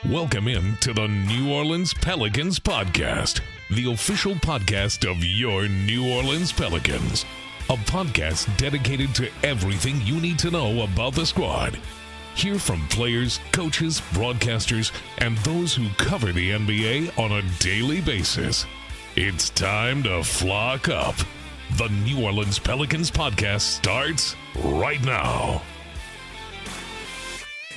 Welcome in to the New Orleans Pelicans Podcast, the official podcast of your New Orleans Pelicans. A podcast dedicated to everything you need to know about the squad. Hear from players, coaches, broadcasters, and those who cover the NBA on a daily basis. It's time to flock up. The New Orleans Pelicans Podcast starts right now.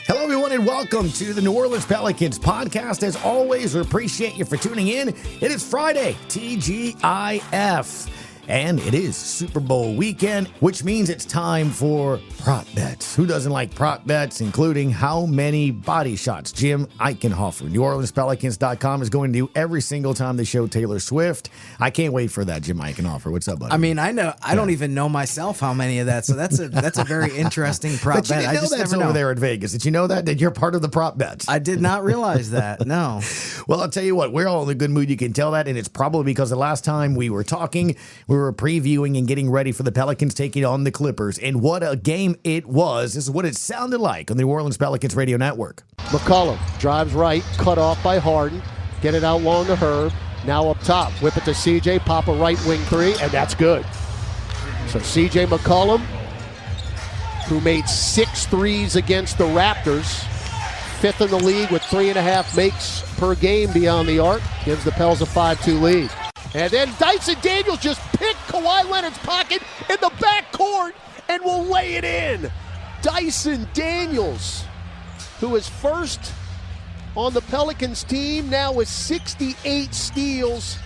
Hello, everyone, and welcome to the New Orleans Pelicans Podcast. As always, we appreciate you for tuning in. It is Friday, TGIF, and it is Super Bowl weekend, which means it's time for prop bets. Who doesn't like prop bets, including how many body shots Jim Eichenhofer, NewOrleansPelicans.com, is going to do every single time they show Taylor Swift. I can't wait for that, Jim Eichenhofer. What's up, buddy? I mean, I know I don't even know myself how many of that, so that's a very interesting prop but you bet. didn't know that's over there at Vegas. Did you know that you're part of the prop bets? I did not realize that. No. Well, I'll tell you what, we're all in a good mood. You can tell that, and it's probably because the last time we were talking, we were previewing and getting ready for the Pelicans taking on the Clippers, and what a game it was. This is what it sounded like on the New Orleans Pelicans radio network. McCollum drives right, cut off by Harden, get it out long to Herb, now up top, whip it to CJ, pop a right wing three, and that's good. So CJ McCollum, who made 6 threes against the Raptors, 5th in the league with 3.5 makes per game beyond the arc, gives the Pels a 5-2 lead. And then Dyson Daniels just picked Kawhi Leonard's pocket in the backcourt and will lay it in. Dyson Daniels, who is first on the Pelicans team now with 68 steals,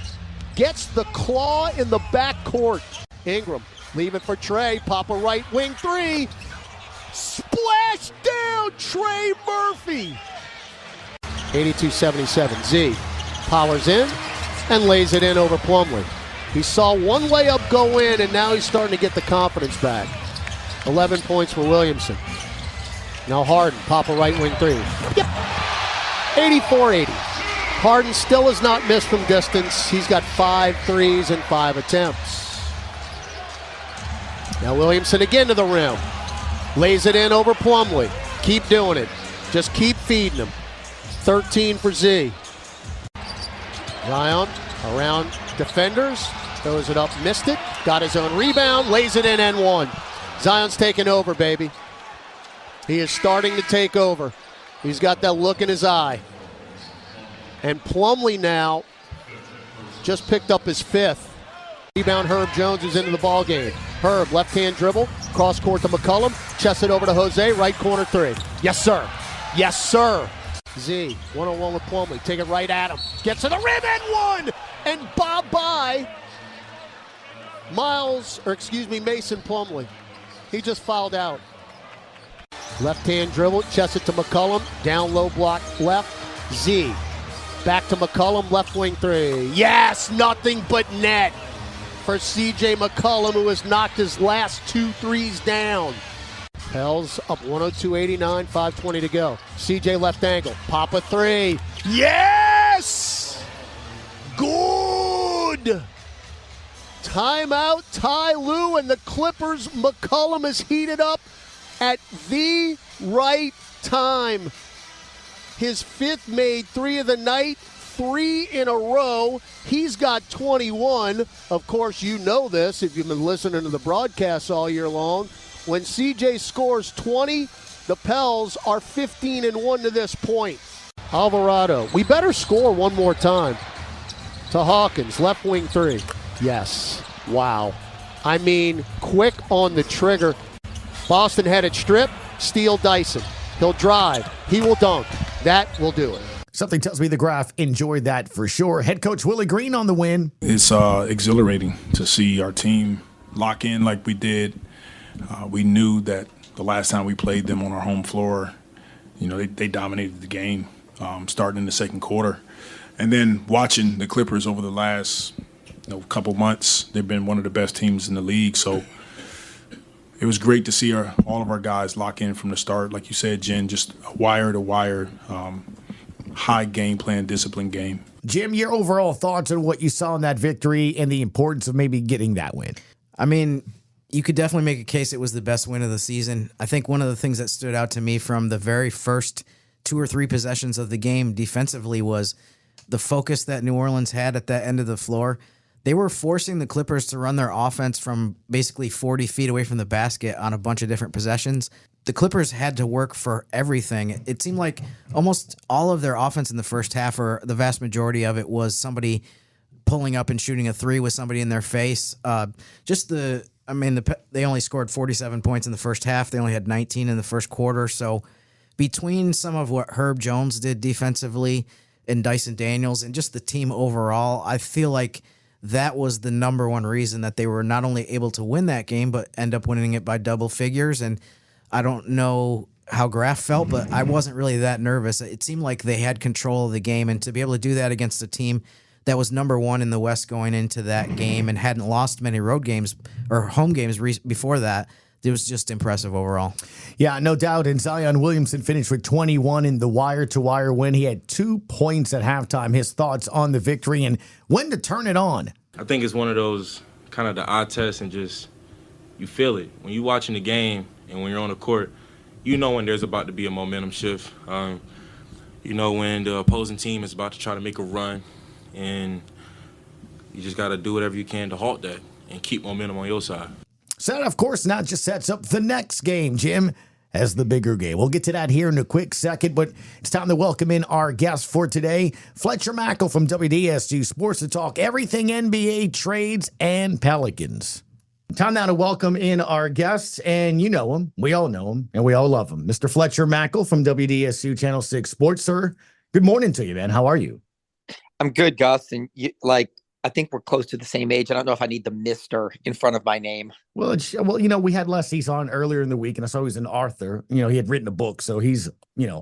gets the claw in the backcourt. Ingram, leave it for Trey, pop a right wing three. Splash down Trey Murphy. 82-77, Z powers in and lays it in over Plumlee. He saw one layup go in, and now he's starting to get the confidence back. 11 points for Williamson. Now Harden, pop a right wing three. Yep. 84-80. Harden still has not missed from distance. He's got 5 threes and 5 attempts. Now Williamson again to the rim. Lays it in over Plumlee. Keep doing it. Just keep feeding him. 13 for Z. Zion around defenders. Throws it up, missed it. Got his own rebound. Lays it in and one. Zion's taking over, baby. He is starting to take over. He's got that look in his eye. And Plumlee now just picked up his 5th. Rebound, Herb Jones is into the ball game. Herb, left-hand dribble, cross court to McCollum, chests it over to Jose, right corner three. Yes, sir. Yes, sir. Z, one-on-one with Plumlee. Take it right at him. Gets to the rim and one! And bye-bye. Mason Plumlee. He just fouled out. Left-hand dribble, chests it to McCollum. Down low block left. Z. Back to McCollum, left wing three. Yes, nothing but net for CJ McCollum, who has knocked his last 2 threes down. Pels up 102-89, 5:20 to go. CJ left angle, pop a three. Yes! Good! Timeout, Ty Lue and the Clippers. McCollum is heated up at the right time. His 5th made 3 of the night, 3 in a row. He's got 21. Of course, you know this if you've been listening to the broadcasts all year long. When CJ scores 20, the Pels are 15-1 to this point. Alvarado, we better score one more time. To Hawkins, left wing three. Yes. Wow. I mean, quick on the trigger. Boston headed strip, steal Dyson. He'll drive. He will dunk. That will do it. Something tells me the Graph enjoyed that for sure. Head coach Willie Green on the win. It's exhilarating to see our team lock in like we did. We knew that the last time we played them on our home floor, they dominated the game starting in the second quarter. And then watching the Clippers over the last couple months, they've been one of the best teams in the league. So it was great to see all of our guys lock in from the start. Like you said, Jen, just a wire-to-wire, high game plan, disciplined game. Jim, your overall thoughts on what you saw in that victory and the importance of maybe getting that win? I mean, you could definitely make a case it was the best win of the season. I think one of the things that stood out to me from the very first 2 or 3 possessions of the game defensively was the focus that New Orleans had at that end of the floor. They were forcing the Clippers to run their offense from basically 40 feet away from the basket on a bunch of different possessions. The Clippers had to work for everything. It seemed like almost all of their offense in the first half, or the vast majority of it, was somebody pulling up and shooting a 3 with somebody in their face. They only scored 47 points in the first half. They only had 19 in the first quarter. So between some of what Herb Jones did defensively and Dyson Daniels and just the team overall, I feel like that was the number one reason that they were not only able to win that game, but end up winning it by double figures. And I don't know how Graf felt, but I wasn't really that nervous. It seemed like they had control of the game, and to be able to do that against a team that was number 1 in the West going into that game and hadn't lost many road games or home games before that, it was just impressive overall. Yeah, no doubt. And Zion Williamson finished with 21 in the wire-to-wire win. He had 2 points at halftime. His thoughts on the victory and when to turn it on. I think it's one of those kind of the eye test, and just you feel it. When you're watching the game and when you're on the court, you know when there's about to be a momentum shift. You know when the opposing team is about to try to make a run, and you just got to do whatever you can to halt that and keep momentum on your side. So that, of course, now just sets up the next game, Jim, as the bigger game. We'll get to that here in a quick second, but it's time to welcome in our guest for today, Fletcher Mackel from WDSU Sports to talk everything NBA, trades, and Pelicans. Time now to welcome in our guests, and you know him. We all know him, and we all love him. Mr. Fletcher Mackel from WDSU Channel 6 Sports. Sir, good morning to you, man. How are you? I'm good, Gus. And I think we're close to the same age. I don't know if I need the Mr. in front of my name. Well, we had Les East on earlier in the week, and I saw he was an author. He had written a book, so he's,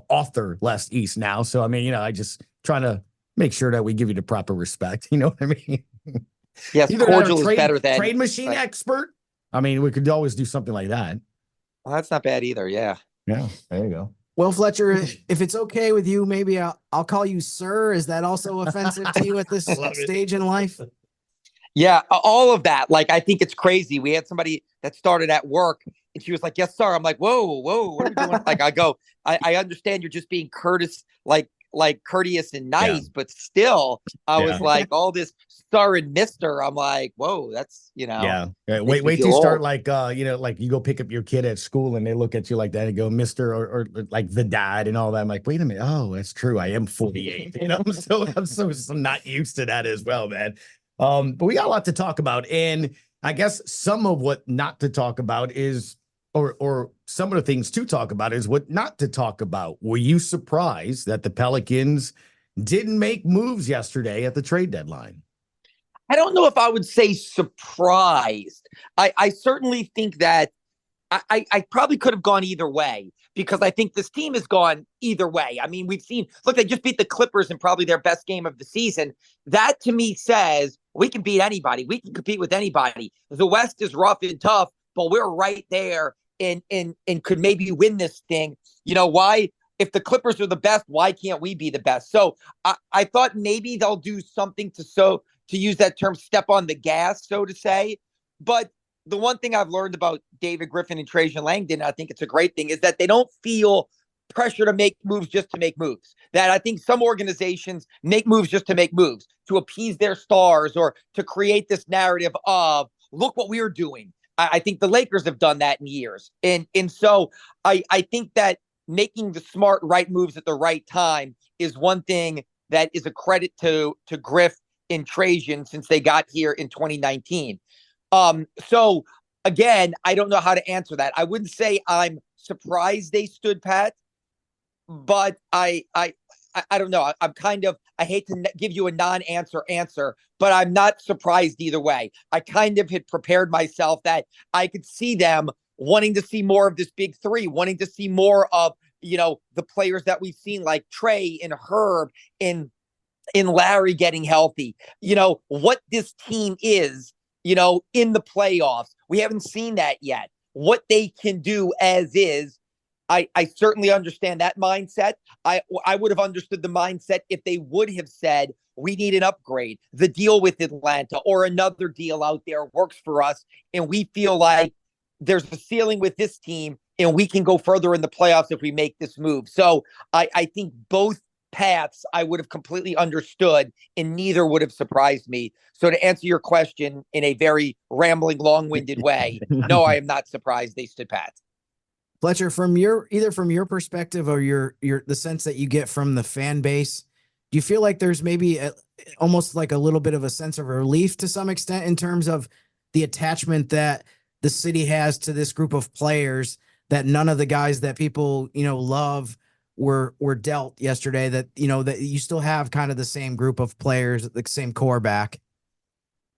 author Les East now. So, I just trying to make sure that we give you the proper respect. You know what I mean? Yes, cordial is better than trade machine expert. We could always do something like that. Well, that's not bad either. Yeah. Yeah, there you go. Well, Fletcher, if it's okay with you, maybe I'll call you sir. Is that also offensive to you at this stage in life? Yeah, all of that. I think it's crazy. We had somebody that started at work and she was like, yes, sir. I'm like, whoa, what are we doing? I go, I understand you're just being courteous courteous and nice, but still I was like, all this sir and mister. I'm like, whoa, that's, Yeah. Wait till you start you go pick up your kid at school and they look at you like that and go, Mr. or like the dad and all that. I'm like, wait a minute. Oh, that's true. I am 48. I'm so not used to that as well, man. But we got a lot to talk about. And I guess some of what not to talk about is, or some of the things to talk about is what not to talk about. Were you surprised that the Pelicans didn't make moves yesterday at the trade deadline? I don't know if I would say surprised. I certainly think that I probably could have gone either way, because I think this team has gone either way. We've seen, look, they just beat the Clippers in probably their best game of the season. That to me says we can beat anybody. We can compete with anybody. The West is rough and tough, but we're right there and could maybe win this thing. Why? If the Clippers are the best, why can't we be the best? So I thought maybe they'll do something to use that term, step on the gas, so to say. But the one thing I've learned about David Griffin and Trajan Langdon, I think it's a great thing, is that they don't feel pressure to make moves just to make moves. That I think some organizations make moves just to make moves, to appease their stars or to create this narrative of, look what we're doing. I think the Lakers have done that in years. And so I think that making the smart, right moves at the right time is one thing that is a credit to Griff and Trajan since they got here in 2019. So again, I don't know how to answer that. I wouldn't say I'm surprised they stood pat, but I don't know. I hate to give you a non-answer answer, but I'm not surprised either way. I kind of had prepared myself that I could see them wanting to see more of this big three, wanting to see more of, the players that we've seen like Trey and Herb and Larry getting healthy. What this team is, in the playoffs. We haven't seen that yet. What they can do as is, I certainly understand that mindset. I would have understood the mindset if they would have said, we need an upgrade. The deal with Atlanta or another deal out there works for us. And we feel like there's a ceiling with this team and we can go further in the playoffs if we make this move. So I think both paths I would have completely understood, and neither would have surprised me. So to answer your question in a very rambling, long-winded way, no, I am not surprised they stood pat. Fletcher, from either from your perspective or the sense that you get from the fan base, do you feel like there's maybe almost like a little bit of a sense of relief to some extent in terms of the attachment that the city has to this group of players, that none of the guys that people, love were dealt yesterday, that you still have kind of the same group of players, the same core back?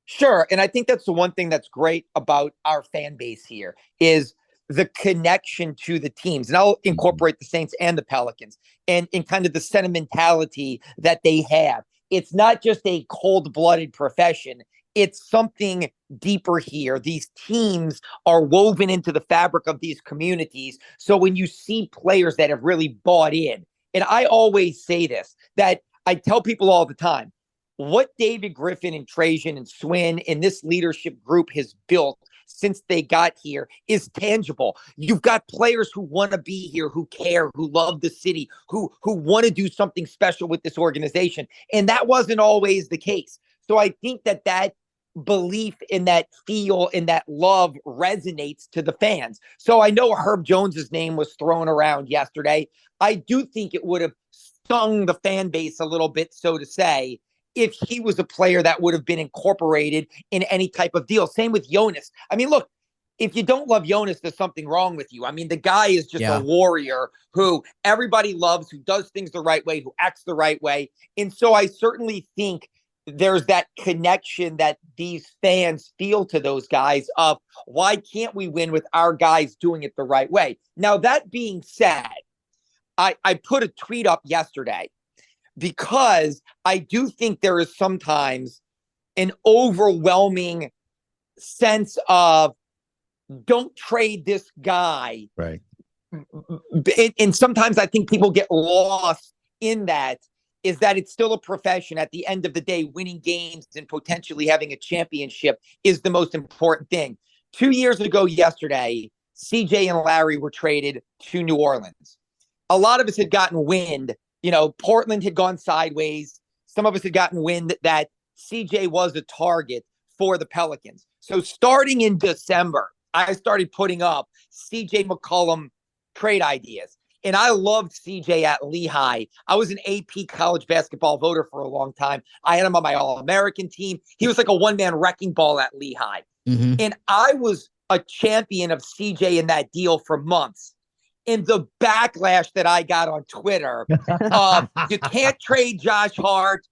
Sure. And I think that's the one thing that's great about our fan base here is the connection to the teams. And I'll incorporate the Saints and the Pelicans and in kind of the sentimentality that they have. It's not just a cold-blooded profession. It's something deeper here. These teams are woven into the fabric of these communities. So when you see players that have really bought in, and I always say this, that I tell people all the time, what David Griffin and Trajan and Swin and this leadership group has built since they got here is tangible. You've got players who want to be here, who care, who love the city, who want to do something special with this organization. And that wasn't always the case. So I think that belief in that feel and that love resonates to the fans. So I know Herb Jones's name was thrown around yesterday. I do think it would have stung the fan base a little bit, so to say, if he was a player that would have been incorporated in any type of deal. Same with Jonas. I mean, look, if you don't love Jonas, there's something wrong with you. I mean, the guy is just a warrior who everybody loves, who does things the right way, who acts the right way. And so I certainly think there's that connection that these fans feel to those guys of why can't we win with our guys doing it the right way? Now, that being said, I put a tweet up yesterday because I do think there is sometimes an overwhelming sense of don't trade this guy. Right. And sometimes I think people get lost in that, is that it's still a profession. At the end of the day, winning games and potentially having a championship is the most important thing. 2 years ago yesterday, CJ and Larry were traded to New Orleans. A lot of us had gotten wind. Portland had gone sideways. Some of us had gotten wind that CJ was a target for the Pelicans. So starting in December, I started putting up CJ McCollum trade ideas. And I loved CJ at Lehigh. I was an AP college basketball voter for a long time. I had him on my All-American team. He was like a one-man wrecking ball at Lehigh. Mm-hmm. And I was a champion of CJ in that deal for months. And the backlash that I got on Twitter, you can't trade Josh Hart.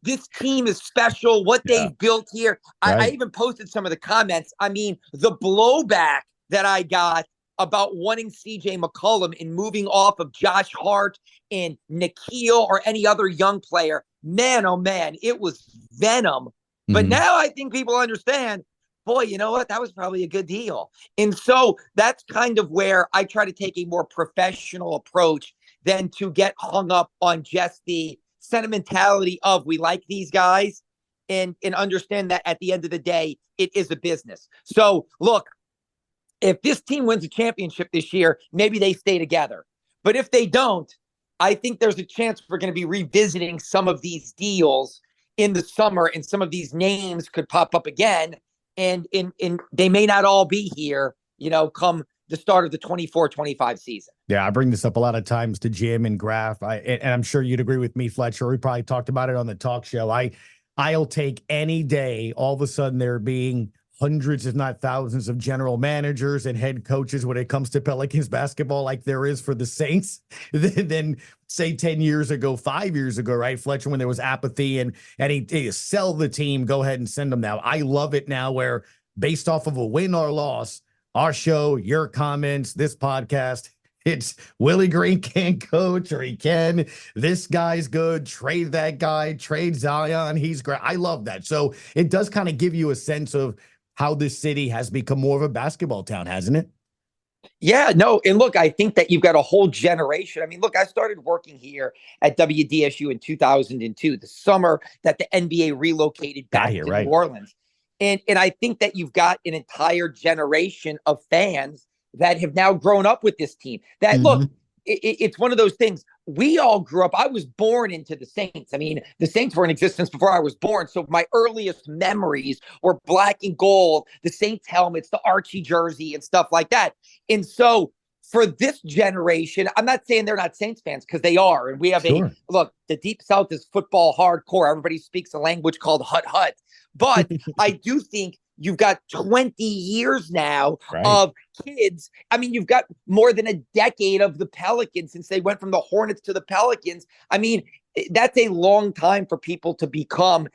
This team is special. What they've built here. Right. I even posted some of the comments. I mean, the blowback that I got about wanting CJ McCollum and moving off of Josh Hart and Nikhil or any other young player. Man, oh man, it was venom. Mm-hmm. But now I think people understand, boy, you know what? That was probably a good deal. And so that's kind of where I try to take a more professional approach than to get hung up on just the sentimentality of we like these guys and understand that at the end of the day, it is a business. So look, if this team wins a championship this year, maybe they stay together. But if they don't, I think there's a chance we're going to be revisiting some of these deals in the summer, and some of these names could pop up again. And they may not all be here, come the start of the 24-25 season. Yeah, I bring this up a lot of times to Jim and Graf. And I'm sure you'd agree with me, Fletcher. We probably talked about it on the talk show. I'll take any day all of a sudden there being hundreds, if not thousands, of general managers and head coaches when it comes to Pelicans basketball, like there is for the Saints, than say 10 years ago, 5 years ago, right, Fletcher, when there was apathy and he sell the team, go ahead and send them now. I love it now where based off of a win or loss, our show, your comments, this podcast, it's Willie Green can't coach or he can. This guy's good. Trade that guy. Trade Zion. He's great. I love that. So it does kind of give you a sense of how this city has become more of a basketball town, hasn't it? Yeah, no. And look, I think that you've got a whole generation. I mean, look, I started working here at WDSU in 2002, the summer that the NBA relocated back to New Orleans. And I think that you've got an entire generation of fans that have now grown up with this team. That look, it's one of those things. We all grew up. I was born into the Saints. I mean, the Saints were in existence before I was born. So my earliest memories were black and gold, the Saints helmets, the Archie jersey and stuff like that. And so for this generation, I'm not saying they're not Saints fans, because they are. And we have look, the Deep South is football hardcore. Everybody speaks a language called hut. But I do think you've got 20 years now of kids. I mean, you've got more than a decade of the Pelicans since they went from the Hornets to the Pelicans. I mean, that's a long time for people to become,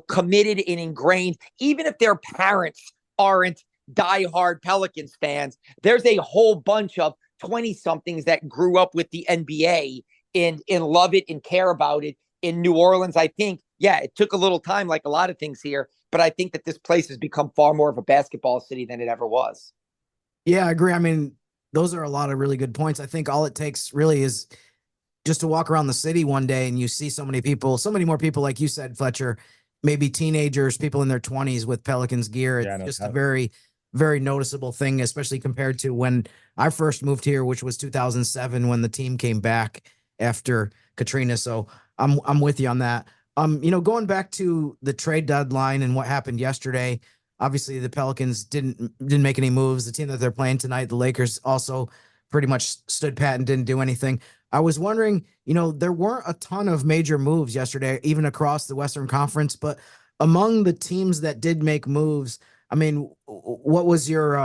committed and ingrained. Even if their parents aren't diehard Pelicans fans, there's a whole bunch of 20-somethings that grew up with the NBA and love it and care about it. In New Orleans, I think, it took a little time, like a lot of things here, but I think that this place has become far more of a basketball city than it ever was. Yeah, I agree. I mean, those are a lot of really good points. I think all it takes really is just to walk around the city one day and you see so many people, so many more people, like you said, Fletcher, maybe teenagers, people in their 20s with Pelicans gear. It's just a very, very noticeable thing, especially compared to when I first moved here, which was 2007, when the team came back after Katrina. So I'm with you on that. Going back to the trade deadline and what happened yesterday, obviously the Pelicans didn't make any moves. The team that they're playing tonight, the Lakers, also pretty much stood pat and didn't do anything. I was wondering, there weren't a ton of major moves yesterday, even across the Western Conference, but among the teams that did make moves, I mean, what was your,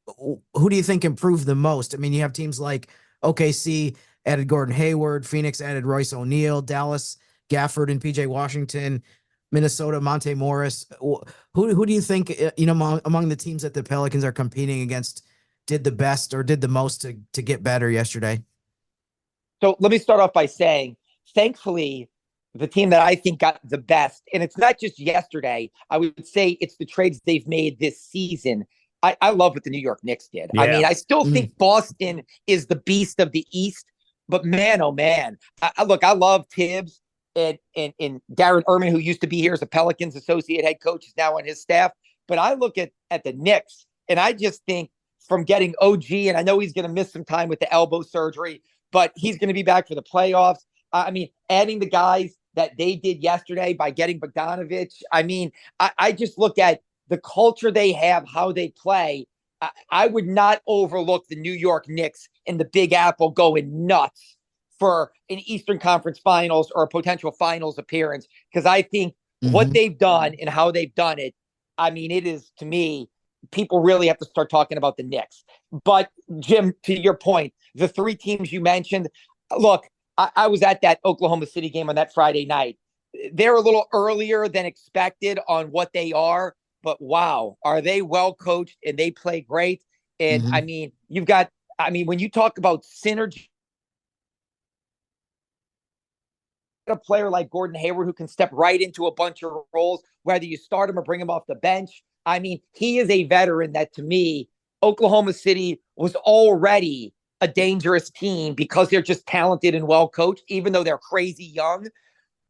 who do you think improved the most? I mean, you have teams like OKC added Gordon Hayward, Phoenix added Royce O'Neal, Dallas, Gafford and PJ Washington, Minnesota, Monte Morris. Who do you think, among the teams that the Pelicans are competing against did the best or did the most to get better yesterday? So let me start off by saying, thankfully, the team that I think got the best, and it's not just yesterday, I would say it's the trades they've made this season. I love what the New York Knicks did. Yeah. I mean, I still think Boston is the beast of the East, but man, oh man. I love Tibbs. And Darren Erman, who used to be here as a Pelicans associate head coach, is now on his staff. But I look at the Knicks, and I just think from getting OG, and I know he's going to miss some time with the elbow surgery, but he's going to be back for the playoffs. I mean, adding the guys that they did yesterday by getting Bogdanovich. I mean, I just look at the culture they have, how they play. I would not overlook the New York Knicks and the Big Apple going nuts for an Eastern Conference Finals or a potential Finals appearance, because I think what they've done and how they've done it, I mean, it is, to me, people really have to start talking about the Knicks. But, Jim, to your point, the three teams you mentioned, look, I was at that Oklahoma City game on that Friday night. They're a little earlier than expected on what they are, but wow, are they well coached and they play great. And, I mean, when you talk about synergy, a player like Gordon Hayward who can step right into a bunch of roles, whether you start him or bring him off the bench. I mean, he is a veteran that, to me, Oklahoma City was already a dangerous team because they're just talented and well coached, even though they're crazy young.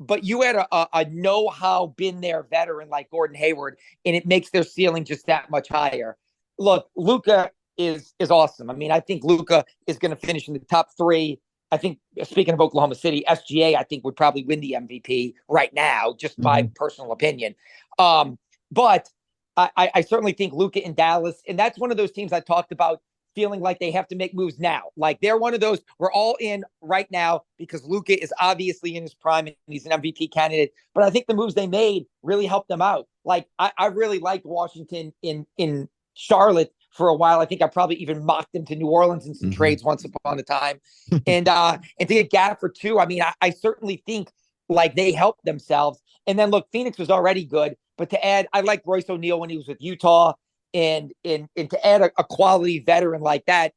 But you had a know-how, been there veteran like Gordon Hayward, and it makes their ceiling just that much higher. Look, Luka is awesome. I mean, I think Luka is going to finish in the top three. I think, speaking of Oklahoma City, SGA, I think, would probably win the MVP right now, just my personal opinion. But I certainly think Luka in Dallas, and that's one of those teams I talked about feeling like they have to make moves now. Like, they're one of those, we're all in right now because Luka is obviously in his prime and he's an MVP candidate. But I think the moves they made really helped them out. Like, I really liked Washington in Charlotte for a while. I think I probably even mocked them to New Orleans in some trades once upon a time. And to get Gafford too, I mean, I certainly think like they helped themselves. And then look, Phoenix was already good, but to add, I like Royce O'Neal when he was with Utah, and to add a quality veteran like that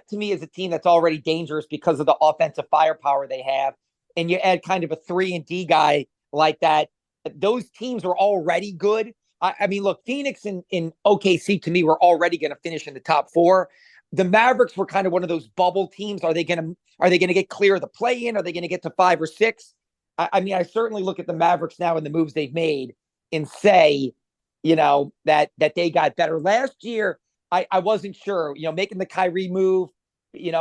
to me is a team that's already dangerous because of the offensive firepower they have. And you add kind of a 3-and-D guy like that. Those teams are already good. I mean, look, Phoenix and OKC to me were already going to finish in the top four. The Mavericks were kind of one of those bubble teams. Are they going to get clear of the play-in? Are they going to get to 5 or 6? I mean, I certainly look at the Mavericks now and the moves they've made and say, that they got better. Last year, I wasn't sure, making the Kyrie move,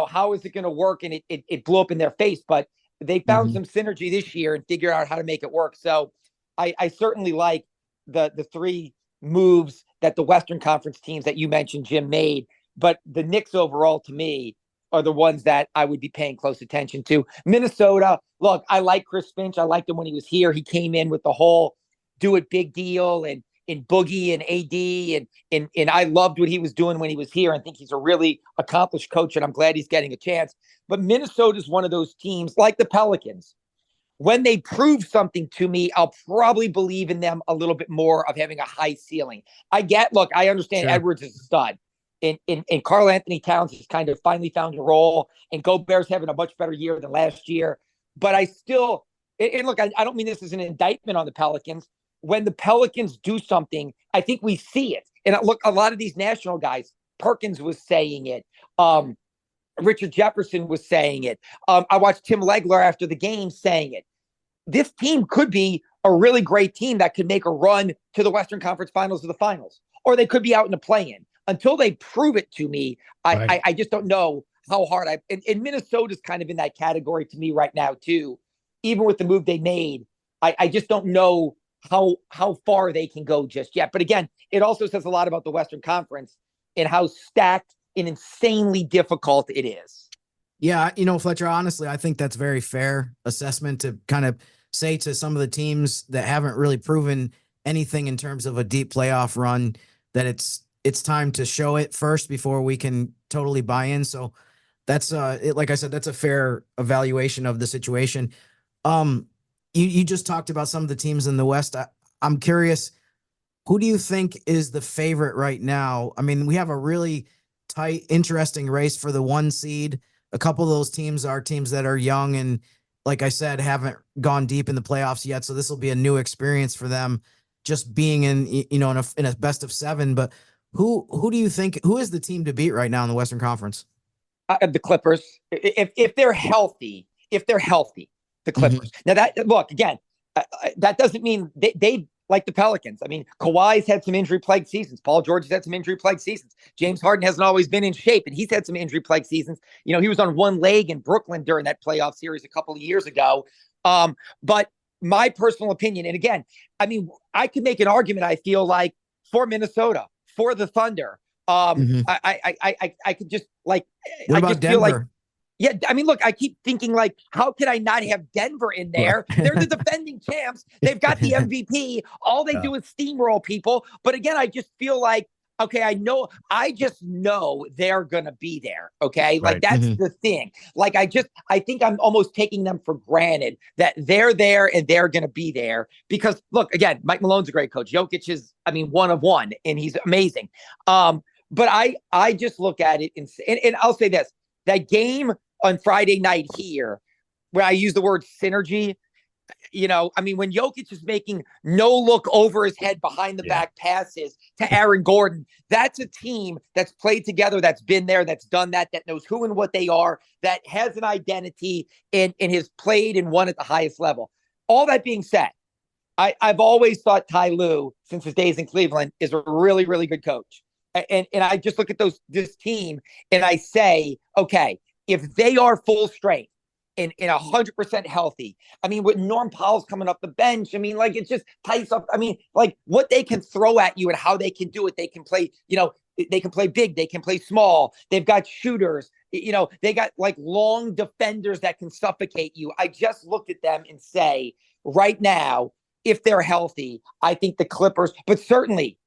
how is it going to work? And it blew up in their face, but they found some synergy this year and figured out how to make it work. So I certainly like the three moves that the Western Conference teams that you mentioned, Jim, made. But the Knicks overall, to me, are the ones that I would be paying close attention to. Minnesota, look, I like Chris Finch. I liked him when he was here. He came in with the whole do it big deal and in Boogie and AD. And I loved what he was doing when he was here. I think he's a really accomplished coach, and I'm glad he's getting a chance. But Minnesota is one of those teams, like the Pelicans. When they prove something to me, I'll probably believe in them a little bit more of having a high ceiling. I understand Edwards is a stud. And Karl Anthony Towns has kind of finally found a role, and Gobert's having a much better year than last year. But I still, and look, I don't mean this as an indictment on the Pelicans. When the Pelicans do something, I think we see it. And look, a lot of these national guys, Perkins was saying it. Richard Jefferson was saying it. I watched Tim Legler after the game saying it. This team could be a really great team that could make a run to the Western Conference Finals or the Finals, or they could be out in the play-in. Until they prove it to me, I just don't know how hard and Minnesota's kind of in that category to me right now too. Even with the move they made, I just don't know how far they can go just yet. But again, it also says a lot about the Western Conference and how stacked and insanely difficult it is. Yeah, Fletcher, honestly, I think that's very fair assessment to kind of say to some of the teams that haven't really proven anything in terms of a deep playoff run that it's time to show it first before we can totally buy in. So that's like I said, that's a fair evaluation of the situation. You just talked about some of the teams in the West. I'm curious, who do you think is the favorite right now? I mean, we have a really tight, interesting race for the 1 seed. A couple of those teams are teams that are young and, like I said, haven't gone deep in the playoffs yet. So this will be a new experience for them, just being in a best of 7. But who do you think, who is the team to beat right now in the Western Conference? The Clippers. If they're healthy, the Clippers. Now that doesn't mean they like the Pelicans. I mean, Kawhi's had some injury-plagued seasons. Paul George has had some injury-plagued seasons. James Harden hasn't always been in shape, and he's had some injury-plagued seasons. He was on one leg in Brooklyn during that playoff series a couple of years ago. But my personal opinion, and again, I mean, I could make an argument, I feel like, for Minnesota, for the Thunder. I could just like, what about Denver? Yeah, I mean, look, I keep thinking, like, how could I not have Denver in there? They're the defending champs. They've got the MVP. All they do is steamroll people. But again, I just feel like, okay, I just know they're going to be there. Okay. Like, that's the thing. Like, I think I'm almost taking them for granted that they're there and they're going to be there because, look, again, Mike Malone's a great coach. Jokic is, one of one, and he's amazing. But I just look at it and I'll say this, that game on Friday night here, where I use the word synergy, when Jokic is making no look over his head behind the back passes to Aaron Gordon, that's a team that's played together, that's been there, that's done that knows who and what they are, that has an identity and has played and won at the highest level. All that being said, I've always thought Ty Lue, since his days in Cleveland, is a really, really good coach. And I just look at this team and I say, okay, if they are full strength and 100% healthy, with Norm Powell's coming up the bench, it's just tights up. What they can throw at you and how they can do it. They can play, they can play big, they can play small. They've got shooters, they got like long defenders that can suffocate you. I just look at them and say, right now, if they're healthy, I think the Clippers, but certainly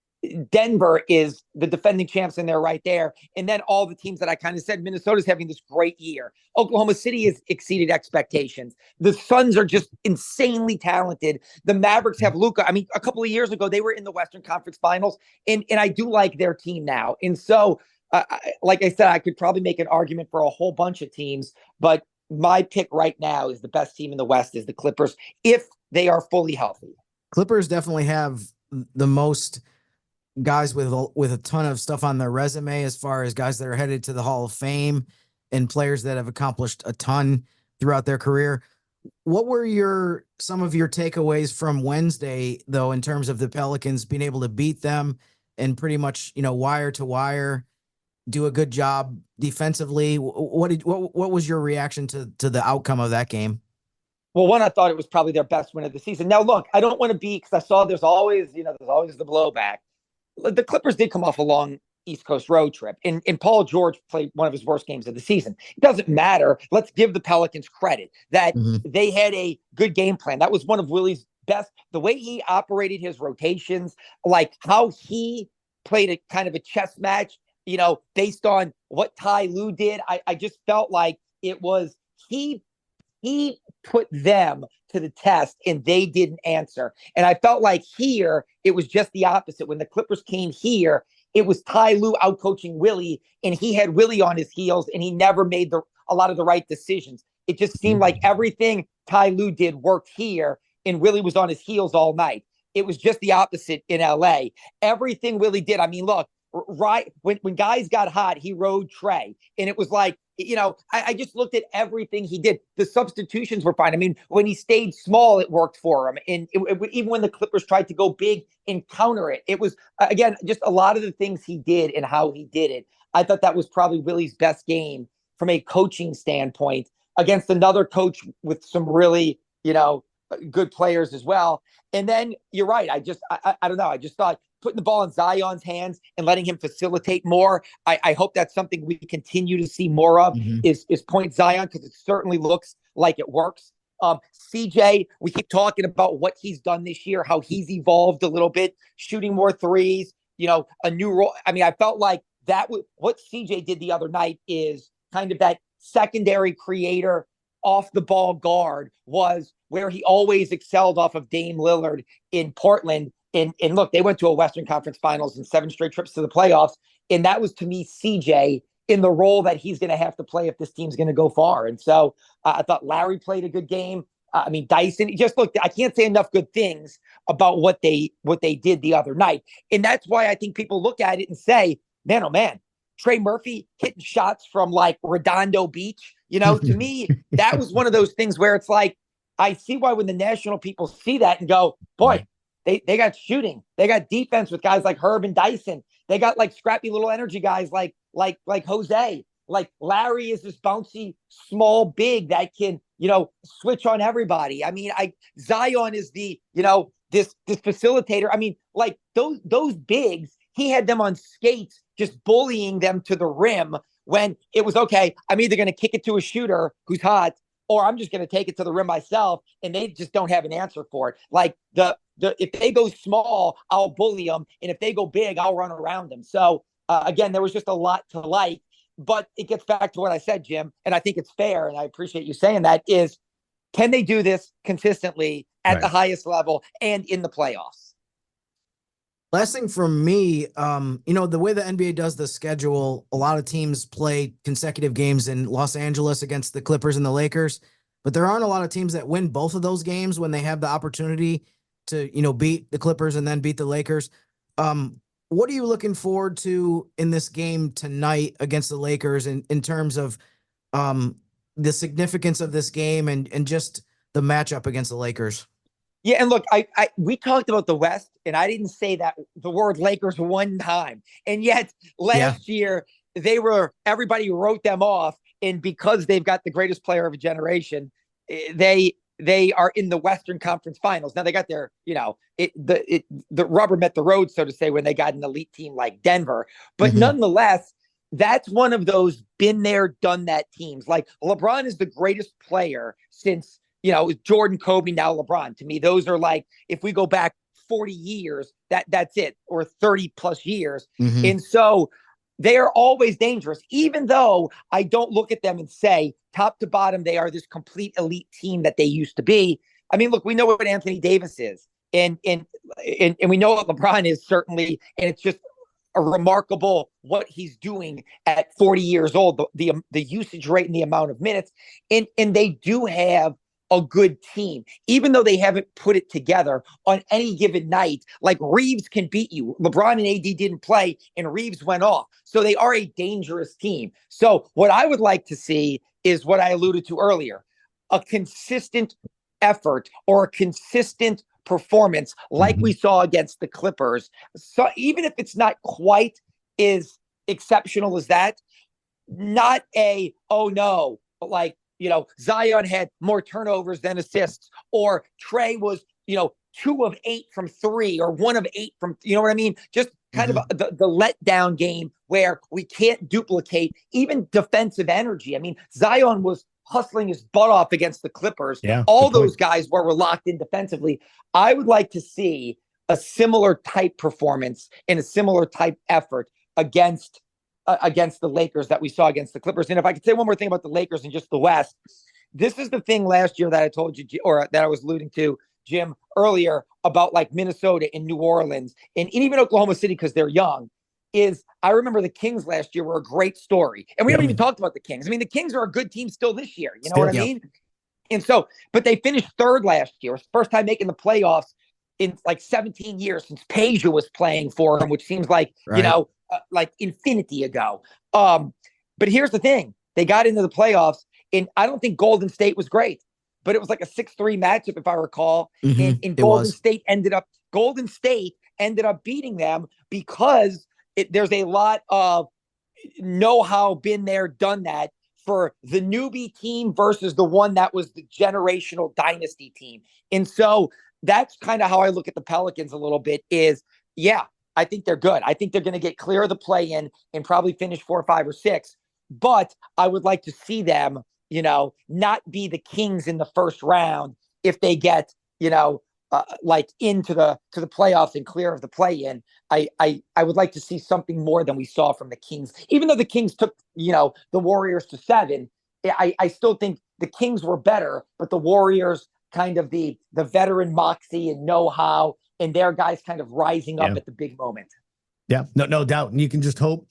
Denver is the defending champs in there right there. And then all the teams that I kind of said, Minnesota's having this great year. Oklahoma City has exceeded expectations. The Suns are just insanely talented. The Mavericks have Luka. A couple of years ago, they were in the Western Conference Finals, and I do like their team now. And so, like I said, I could probably make an argument for a whole bunch of teams, but my pick right now is the best team in the West is the Clippers, if they are fully healthy. Clippers definitely have the most guys with a ton of stuff on their resume as far as guys that are headed to the Hall of Fame and players that have accomplished a ton throughout their career. What were some of your takeaways from Wednesday, though, in terms of the Pelicans being able to beat them and pretty much, wire to wire, do a good job defensively. What was your reaction to the outcome of that game? Well, one, I thought it was probably their best win of the season. Now, look, I don't want to be, because I saw there's always the blowback. The Clippers did come off a long East Coast road trip, and Paul George played one of his worst games of the season. It doesn't matter. Let's give the Pelicans credit that they had a good game plan. That was one of Willie's best. The way he operated his rotations, like how he played a kind of a chess match, based on what Ty Lue did. I just felt like it was he put them to the test and they didn't answer. And I felt like here it was just the opposite. When the Clippers came here, it was Ty Lue out-coaching Willie, and he had Willie on his heels, and he never made a lot of the right decisions. It just seemed like everything Ty Lue did worked here, and Willie was on his heels all night. It was just the opposite in LA. Everything Willie did, I mean, look, right when guys got hot, he rode Trey, and it was like, I just looked at everything he did. The substitutions were fine. I mean, when he stayed small, it worked for him. And even when the Clippers tried to go big and counter it, it was, again, just a lot of the things he did and how he did it. I thought that was probably Willie's best game from a coaching standpoint against another coach with some really, good players as well. And then you're right. I don't know. I just thought putting the ball in Zion's hands and letting him facilitate more. I hope that's something we continue to see more of is point Zion, because it certainly looks like it works. CJ, we keep talking about what he's done this year, how he's evolved a little bit, shooting more threes, a new role. I mean, I felt like what CJ did the other night is kind of that secondary creator, off the ball guard, was where he always excelled off of Dame Lillard in Portland. And look, they went to a Western Conference Finals and 7 straight trips to the playoffs. And that was, to me, CJ in the role that he's going to have to play if this team's going to go far. And so I thought Larry played a good game. Dyson, just look, I can't say enough good things about what they did the other night. And that's why I think people look at it and say, man, oh man, Trey Murphy hitting shots from like Redondo Beach. To me, that was one of those things where it's like, I see why when the national people see that and go, boy, they got shooting. They got defense with guys like Herb and Dyson. They got like scrappy little energy guys like Jose. Like Larry is this bouncy, small, big that can, switch on everybody. I mean, Zion is the, this facilitator. I mean, like those bigs, he had them on skates, just bullying them to the rim when it was okay. I'm either going to kick it to a shooter who's hot, or I'm just going to take it to the rim myself, and they just don't have an answer for it. Like if they go small, I'll bully them, and if they go big, I'll run around them. So again, there was just a lot to like, but it gets back to what I said, Jim, and I think it's fair, and I appreciate you saying that, is can they do this consistently at the highest level and in the playoffs? Last thing from me, the way the NBA does the schedule, a lot of teams play consecutive games in Los Angeles against the Clippers and the Lakers, but there aren't a lot of teams that win both of those games when they have the opportunity to, beat the Clippers and then beat the Lakers. What are you looking forward to in this game tonight against the Lakers in terms of the significance of this game and just the matchup against the Lakers? Yeah, and look, we talked about the West, and I didn't say that the word Lakers one time. And yet last year everybody wrote them off, and because they've got the greatest player of a generation, they are in the Western Conference Finals. Now they got their, the rubber met the road, so to say, when they got an elite team like Denver. But nonetheless, that's one of those been there, done that teams. Like LeBron is the greatest player since, Jordan, Kobe, now LeBron. To me, those are like, if we go back 40 years, that's it, or 30 plus years. And so they are always dangerous, even though I don't look at them and say top to bottom, they are this complete elite team that they used to be. I mean, look, we know what Anthony Davis is, and we know what LeBron is, certainly. And it's just a remarkable what he's doing at 40 years old, the usage rate and the amount of minutes. And they do have a good team, even though they haven't put it together on any given night. Like Reeves can beat you. LeBron and AD didn't play, and Reeves went off. So they are a dangerous team. So what I would like to see is what I alluded to earlier, a consistent effort or a consistent performance like we saw against the Clippers. So even if it's not quite as exceptional as that, not a, oh no, but like, Zion had more turnovers than assists, or Trey was, 2 of 8 from 3 or 1 of 8 from, you know what I mean? Just kind of the letdown game where we can't duplicate even defensive energy. I mean, Zion was hustling his butt off against the Clippers. Yeah, all those guys were locked in defensively. I would like to see a similar type performance and a similar type effort against the Lakers that we saw against the Clippers. And if I could say one more thing about the Lakers and just the West, this is the thing last year that I told you, or that I was alluding to, Jim, earlier about like Minnesota and New Orleans and even Oklahoma City, because they're young, is I remember the Kings last year were a great story. And we haven't even talked about the Kings. I mean, the Kings are a good team still this year. You know what I mean? And so, but they finished 3rd last year. It was the first time making the playoffs in like 17 years since Peja was playing for them, which seems like, like infinity ago. But here's the thing. They got into the playoffs, and I don't think Golden State was great, but it was like a 6-3 matchup, if I recall. And Golden State ended up beating them because there's a lot of know-how, been there, done that for the newbie team versus the one that was the generational dynasty team. And so that's kind of how I look at the Pelicans a little bit is, I think they're good. I think they're going to get clear of the play-in and probably finish 4, 5, or 6. But I would like to see them, not be the Kings in the first round if they get, like into the playoffs and clear of the play-in. I would like to see something more than we saw from the Kings. Even though the Kings took, the Warriors to 7, I still think the Kings were better, but the Warriors kind of the veteran moxie and know-how, and their guys kind of rising up at the big moment. Yeah, no doubt. And you can just hope,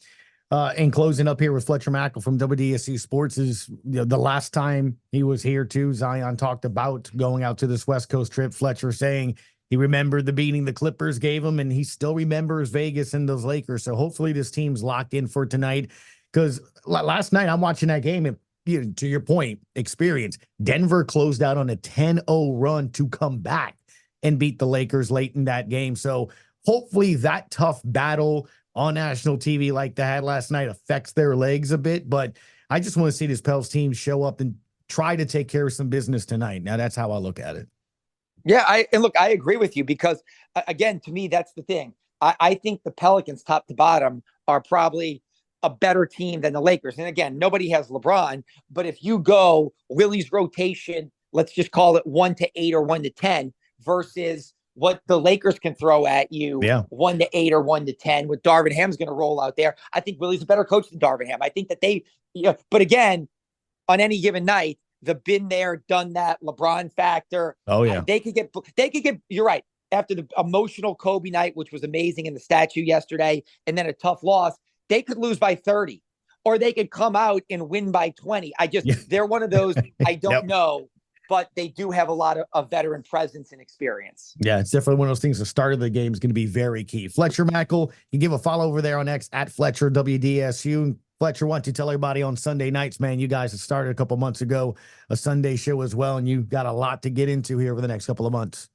in closing up here with Fletcher Mackel from WDSU Sports, is the last time he was here too, Zion talked about going out to this West Coast trip. Fletcher saying he remembered the beating the Clippers gave him, and he still remembers Vegas and those Lakers. So hopefully this team's locked in for tonight, because last night I'm watching that game, and to your point, experience, Denver closed out on a 10-0 run to come back and beat the Lakers late in that game. So hopefully that tough battle on national TV like they had last night affects their legs a bit. But I just want to see this Pels team show up and try to take care of some business tonight. Now, that's how I look at it. Yeah, I agree with you because, again, to me, that's the thing. I think the Pelicans, top to bottom, are probably a better team than the Lakers. And again, nobody has LeBron, but if you go Willie's rotation, let's just call it 1 to 8 or 1 to 10 versus what the Lakers can throw at you, 1 to 8 or 1 to 10, what Darvin Ham's going to roll out there. I think Willie's a better coach than Darvin Ham. I think that but again, on any given night, the been there, done that LeBron factor. Oh yeah. They could get, you're right. After the emotional Kobe night, which was amazing in the statue yesterday, and then a tough loss, they could lose by 30 or they could come out and win by 20. They're one of those, I don't know, but they do have a lot of veteran presence and experience. Yeah, it's definitely one of those things. The start of the game is going to be very key. Fletcher Mackel, you give a follow over there on X at Fletcher WDSU. Fletcher, want to tell everybody on Sunday nights, man, you guys have started a couple months ago, a Sunday show as well, and you've got a lot to get into here over the next couple of months.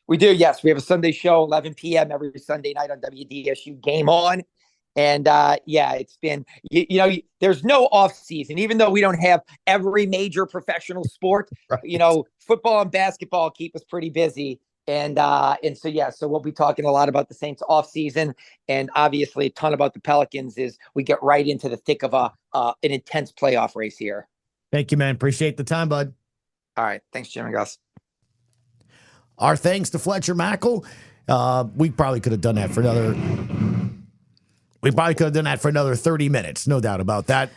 We do, yes. We have a Sunday show, 11 p.m. every Sunday night on WDSU Game On. And it's been, there's no off season, even though we don't have every major professional sport, right. Football and basketball keep us pretty busy. So we'll be talking a lot about the Saints off season, and obviously a ton about the Pelicans as we get right into the thick of an intense playoff race here. Thank you, man. Appreciate the time, bud. All right. Thanks, Jim and Gus. Our thanks to Fletcher Mackel. We probably could have done that for another 30 minutes. No doubt about that.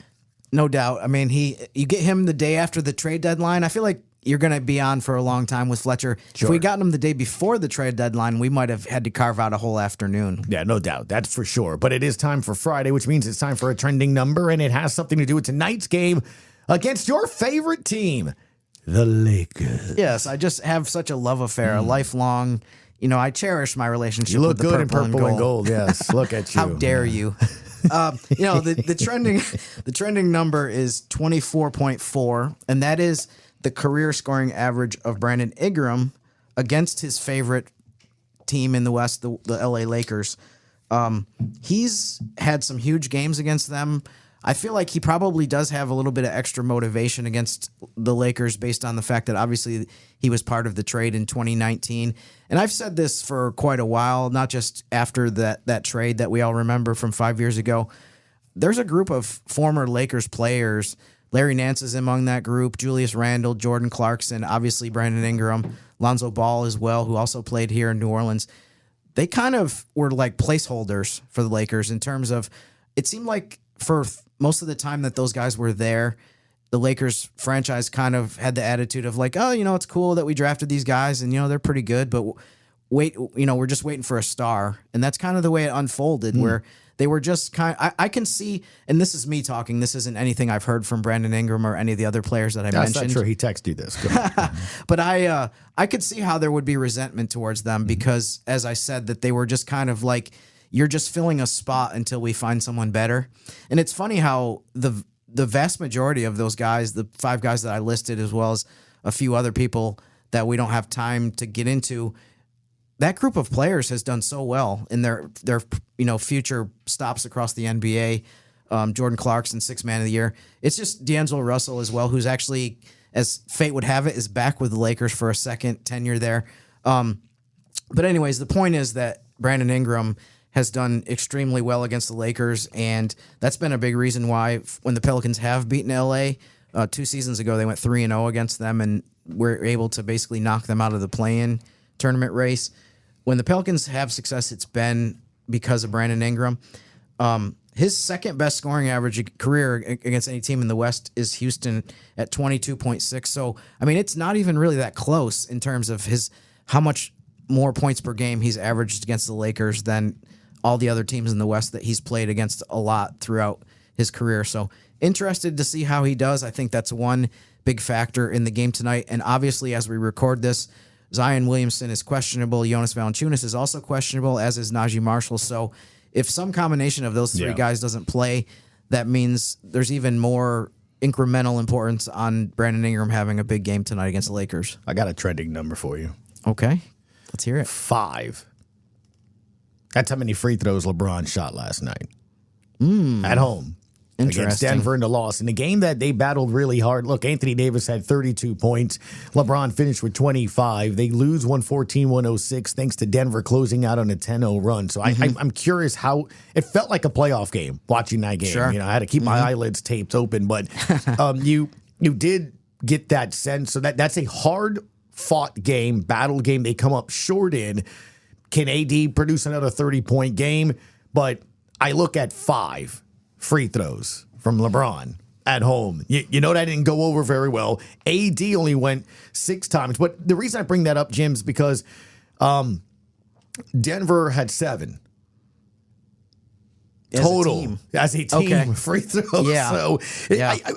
No doubt. I mean, you get him the day after the trade deadline. I feel like you're going to be on for a long time with Fletcher. Sure. If we got him the day before the trade deadline, we might have had to carve out a whole afternoon. Yeah, no doubt. That's for sure. But it is time for Friday, which means it's time for a trending number, and it has something to do with tonight's game against your favorite team, the Lakers. Yes, I just have such a love affair, a lifelong. I cherish my relationship. You look with the good in purple and gold. Yes, look at you. How dare you? The trending number is 24.4, and that is the career scoring average of Brandon Ingram against his favorite team in the West, the LA Lakers. He's had some huge games against them. I feel like he probably does have a little bit of extra motivation against the Lakers based on the fact that obviously he was part of the trade in 2019. And I've said this for quite a while, not just after that trade that we all remember from 5 years ago. There's a group of former Lakers players. Larry Nance is among that group, Julius Randle, Jordan Clarkson, obviously Brandon Ingram, Lonzo Ball as well, who also played here in New Orleans. They kind of were like placeholders for the Lakers in terms of, it seemed like for most of the time that those guys were there, the Lakers franchise kind of had the attitude of like, oh, it's cool that we drafted these guys and, they're pretty good, but wait, we're just waiting for a star. And that's kind of the way it unfolded where they were just I can see, and this is me talking, this isn't anything I've heard from Brandon Ingram or any of the other players that I mentioned. I'm not sure he texted you this. Go ahead. But I could see how there would be resentment towards them because, as I said, that they were just kind of like, you're just filling a spot until we find someone better. And it's funny how the vast majority of those guys, the 5 guys that I listed, as well as a few other people that we don't have time to get into, that group of players has done so well in their future stops across the NBA. Jordan Clarkson, 6th man of the year. It's just D'Angelo Russell as well, who's actually, as fate would have it, is back with the Lakers for a second tenure there. But anyways, the point is that Brandon Ingram has done extremely well against the Lakers, and that's been a big reason why when the Pelicans have beaten LA 2 seasons ago, they went 3-0 against them and were able to basically knock them out of the play-in tournament race. When the Pelicans have success, it's been because of Brandon Ingram. His second best scoring average career against any team in the West is Houston at 22.6. So, I mean, it's not even really that close in terms of how much more points per game he's averaged against the Lakers than all the other teams in the West that he's played against a lot throughout his career. So interested to see how he does. I think that's one big factor in the game tonight. And obviously, as we record this, Zion Williamson is questionable. Jonas Valanciunas is also questionable, as is Naji Marshall. So if some combination of those 3 guys doesn't play, that means there's even more incremental importance on Brandon Ingram having a big game tonight against the Lakers. I got a trending number for you. Okay. Let's hear it. 5. That's how many free throws LeBron shot last night. At home. Against Denver in the loss. In the game that they battled really hard. Look, Anthony Davis had 32 points. LeBron finished with 25. They lose 114-106 thanks to Denver closing out on a 10-0 run. So I'm curious how it felt like a playoff game watching that game. Sure. I had to keep my eyelids taped open, but you did get that sense. So that's a hard fought game, battle game they come up short in. Can AD produce another 30-point game? But I look at 5 free throws from LeBron at home. You know that didn't go over very well. AD only went 6 times. But the reason I bring that up, Jim, is because Denver had 7. Total as a team free throws. Yeah. So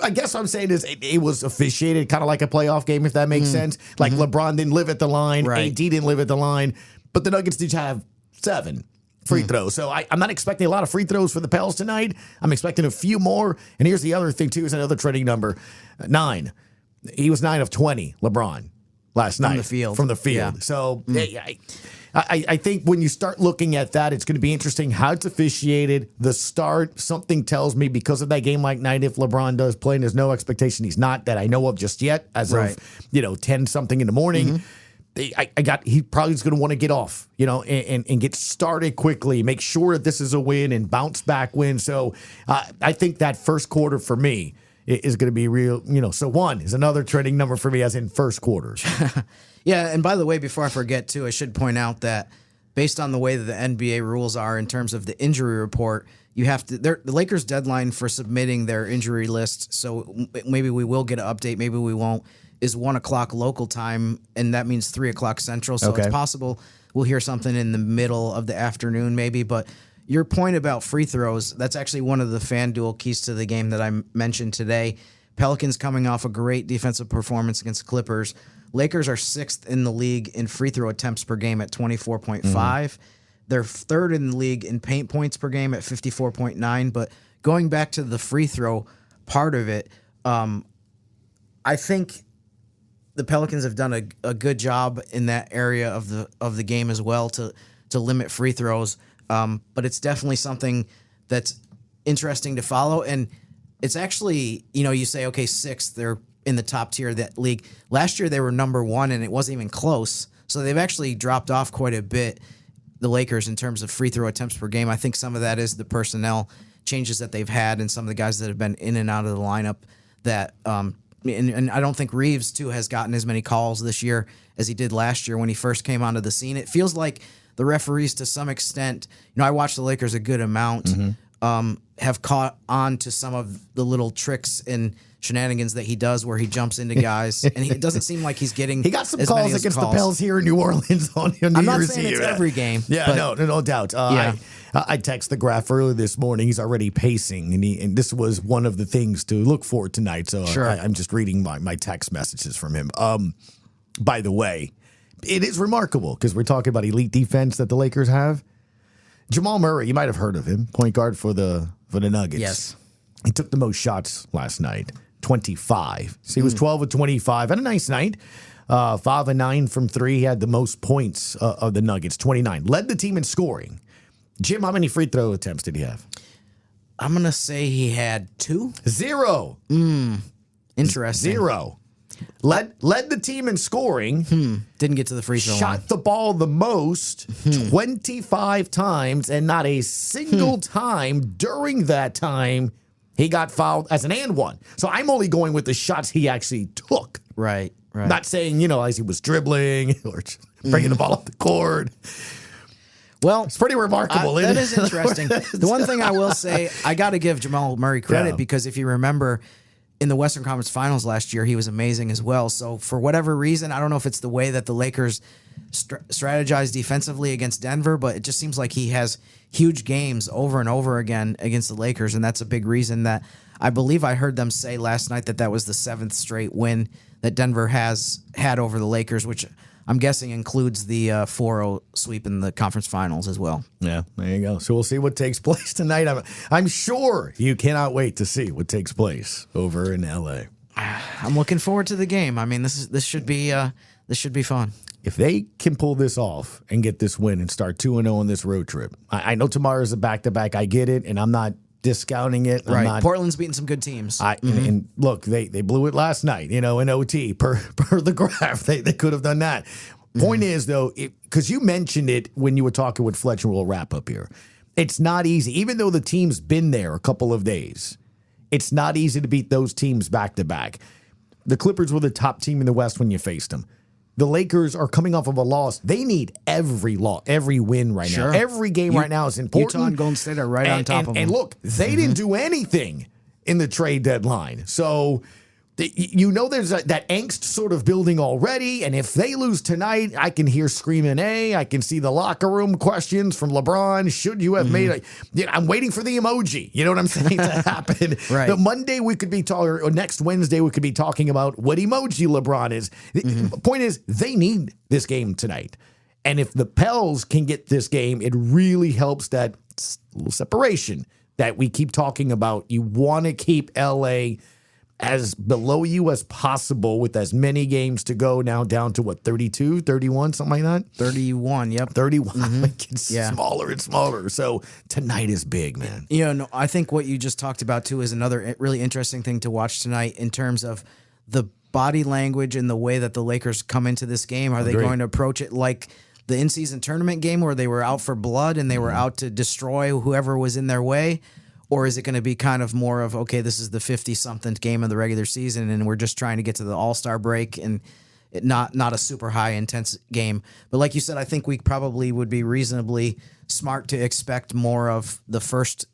I guess what I'm saying is it was officiated kind of like a playoff game, if that makes sense. Like LeBron didn't live at the line. Right. AD didn't live at the line. But the Nuggets did have 7 free throws. So I'm not expecting a lot of free throws for the Pels tonight. I'm expecting a few more. And here's the other thing, too, is another trending number. 9. He was 9 of 20, LeBron, last night. From the field. Yeah. So I think when you start looking at that, it's going to be interesting how it's officiated. The start, something tells me because of that game like night, if LeBron does play, and there's no expectation he's not that I know of just yet as of 10-something in the morning. He probably is going to want to get off, and get started quickly, make sure that this is a win and bounce back win. So I think that first quarter for me is going to be real, so 1 is another trending number for me as in first quarters. Yeah. And by the way, before I forget too, I should point out that based on the way that the NBA rules are in terms of the injury report, you have to, the Lakers deadline for submitting their injury list. So maybe we will get an update. Maybe we won't. Is 1:00 local time, and that means 3:00 Central. So it's possible we'll hear something in the middle of the afternoon, maybe. But your point about free throws, that's actually one of the FanDuel keys to the game that I mentioned today. Pelicans coming off a great defensive performance against the Clippers. Lakers are 6th in the league in free throw attempts per game at 24.5. They're 3rd in the league in paint points per game at 54.9. But going back to the free throw part of it, I think the Pelicans have done a good job in that area of the game as well to limit free throws. But it's definitely something that's interesting to follow. And it's actually, you say, okay, sixth, they're in the top tier of that league. Last year they were number 1 and it wasn't even close. So they've actually dropped off quite a bit, the Lakers, in terms of free throw attempts per game. I think some of that is the personnel changes that they've had and some of the guys that have been in and out of the lineup that, and I don't think Reeves too has gotten as many calls this year as he did last year when he first came onto the scene. It feels like the referees, to some extent, I watch the Lakers a good amount, have caught on to some of the little tricks and shenanigans that he does where he jumps into guys, and it doesn't seem like he's getting. He got some calls against the Pels here in New Orleans on New Year's Eve. I'm not saying it's every game. Yeah, no doubt. I text the graph earlier this morning. He's already pacing, and this was one of the things to look for tonight. So sure. I'm just reading my text messages from him. By the way, it is remarkable because we're talking about elite defense that the Lakers have. Jamal Murray, you might have heard of him, point guard for the Nuggets. Yes. He took the most shots last night, 25. So he was 12 of 25. Had a nice night. 5 of 9 from 3. He had the most points of the Nuggets, 29. Led the team in scoring. Jim, how many free throw attempts did he have? I'm going to say he had 2. 0. Interesting. 0. Led the team in scoring. Didn't get to the free throw line. Shot the ball the most 25 times, and not a single time during that time he got fouled as an and one. So I'm only going with the shots he actually took. Right. Not saying, as he was dribbling or bringing the ball up the court. Well, it's pretty remarkable. That is interesting. The one thing I will say, I got to give Jamal Murray credit because if you remember, in the Western Conference Finals last year, he was amazing as well. So for whatever reason, I don't know if it's the way that the Lakers strategize defensively against Denver, but it just seems like he has huge games over and over again against the Lakers, and that's a big reason that I believe I heard them say last night that was the 7th straight win that Denver has had over the Lakers, which I'm guessing includes the 4-0 sweep in the conference finals as well. Yeah, there you go. So we'll see what takes place tonight. I'm sure you cannot wait to see what takes place over in LA. I'm looking forward to the game. I mean, this should be fun. If they can pull this off and get this win and start 2-0 on this road trip, I know tomorrow's a back-to-back. I get it, and I'm not discounting it. Right. Portland's beating some good teams. And look, they blew it last night, in OT per the graph. They could have done that. Point is, though, because you mentioned it when you were talking with Fletcher, we'll wrap up here. It's not easy. Even though the team's been there a couple of days, it's not easy to beat those teams back-to-back. The Clippers were the top team in the West when you faced them. The Lakers are coming off of a loss. They need every win right now. Every game right now is important. Utah and Golden State are right on top of them. And look, they didn't do anything in the trade deadline. So, there's that angst sort of building already. And if they lose tonight, I can hear screaming A. I can see the locker room questions from LeBron. Should you have made I'm waiting for the emoji. You know what I'm saying to happen. Right. The Monday we could be talking, or next Wednesday we could be talking about what emoji LeBron is. The point is, they need this game tonight. And if the Pels can get this game, it really helps that little separation that we keep talking about. You want to keep LA as below you as possible with as many games to go now down to 32, 31, something like that? 31, yep. 31. It gets smaller and smaller. So tonight is big, man. I think what you just talked about, too, is another really interesting thing to watch tonight in terms of the body language and the way that the Lakers come into this game. Are they going to approach it like the in-season tournament game where they were out for blood and they were out to destroy whoever was in their way? Or is it going to be kind of more of, okay, this is the 50-something game of the regular season, and we're just trying to get to the All-Star break and not a super high-intense game? But like you said, I think we probably would be reasonably smart to expect more of the first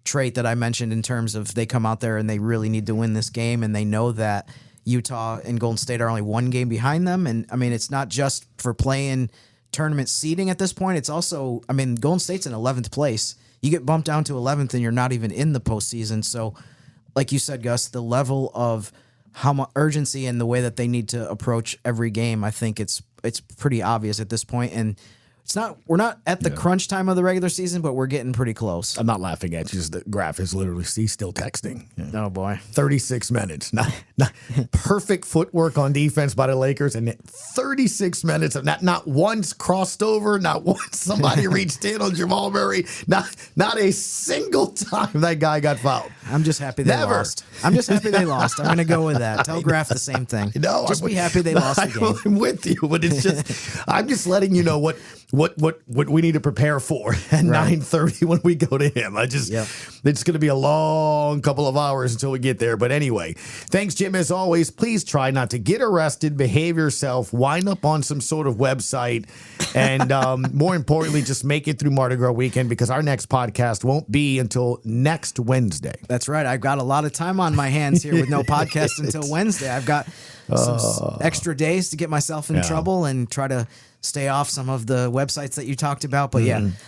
trait that I mentioned in terms of they come out there and they really need to win this game, and they know that Utah and Golden State are only one game behind them. And, I mean, it's not just for playing tournament seeding at this point. It's also, Golden State's in 11th place. You get bumped down to 11th and you're not even in the postseason. So, like you said, Gus, the level of how much urgency and the way that they need to approach every game, I think it's pretty obvious at this point. And we're not at the crunch time of the regular season, but we're getting pretty close. I'm not laughing at you. Just the graph is literally still texting. Oh boy. 36 minutes. Not perfect footwork on defense by the Lakers, and 36 minutes of not once crossed over, not once somebody reached in on Jamal Murray, not a single time that guy got fouled. I'm just happy they lost. I'm just happy they lost. I'm going to go with that. Tell Graf the same thing. No, just be happy they lost the game. I'm with you, but it's just I'm just letting you know what we need to prepare for at 9:30 when we go to him. It's going to be a long couple of hours until we get there. But anyway, thanks, Jim. As always, please try not to get arrested, behave yourself, wind up on some sort of website, and more importantly, just make it through Mardi Gras weekend, because our next podcast won't be until next Wednesday. That's right. I've got a lot of time on my hands here with no podcast until Wednesday. I've got some extra days to get myself in trouble and try to stay off some of the websites that you talked about. But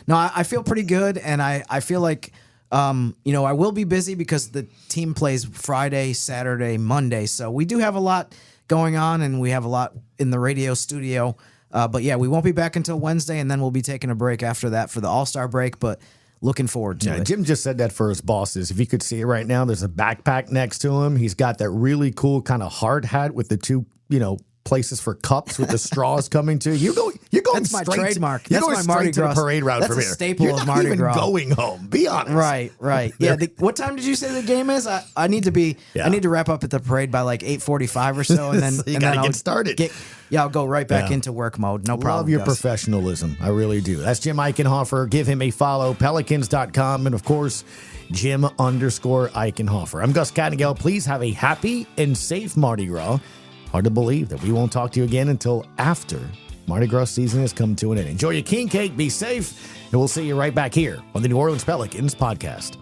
I feel pretty good. And I feel like, I will be busy because the team plays Friday, Saturday, Monday. So we do have a lot going on, and we have a lot in the radio studio. But we won't be back until Wednesday, and then we'll be taking a break after that for the All-Star break. But looking forward to it. Jim just said that for his bosses. If you could see it right now, there's a backpack next to him. He's got that really cool kind of hard hat with the two, places for cups with the straws coming to you. You're going That's my straight trademark. You're That's going my straight Mardi to the Gras parade route That's from a here. staple You're of not Mardi even Gras. going home. Be honest. Right. Yeah. What time did you say the game is? I need to be. I need to wrap up at the parade by like 8:45 or so, and then So you got to get started. I'll go right back into work mode. No problem. Love your Gus. professionalism. I really do. That's Jim Eichenhofer. Give him a follow. Pelicans.com. And of course, Jim_Eichenhofer. I'm Gus Kattengell. Please have a happy and safe Mardi Gras. Hard to believe that we won't talk to you again until after Mardi Gras season has come to an end. Enjoy your king cake, be safe, and we'll see you right back here on the New Orleans Pelicans Podcast.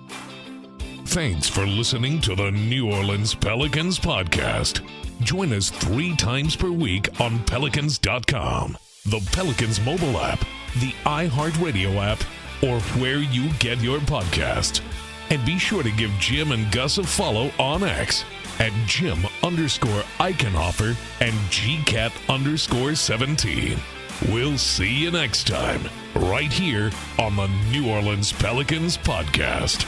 Thanks for listening to the New Orleans Pelicans Podcast. Join us 3 times per week on Pelicans.com, the Pelicans mobile app, the iHeartRadio app, or where you get your podcasts. And be sure to give Jim and Gus a follow on X at Jim_Eichenhofer and GCat_17. We'll see you next time, right here on the New Orleans Pelicans Podcast.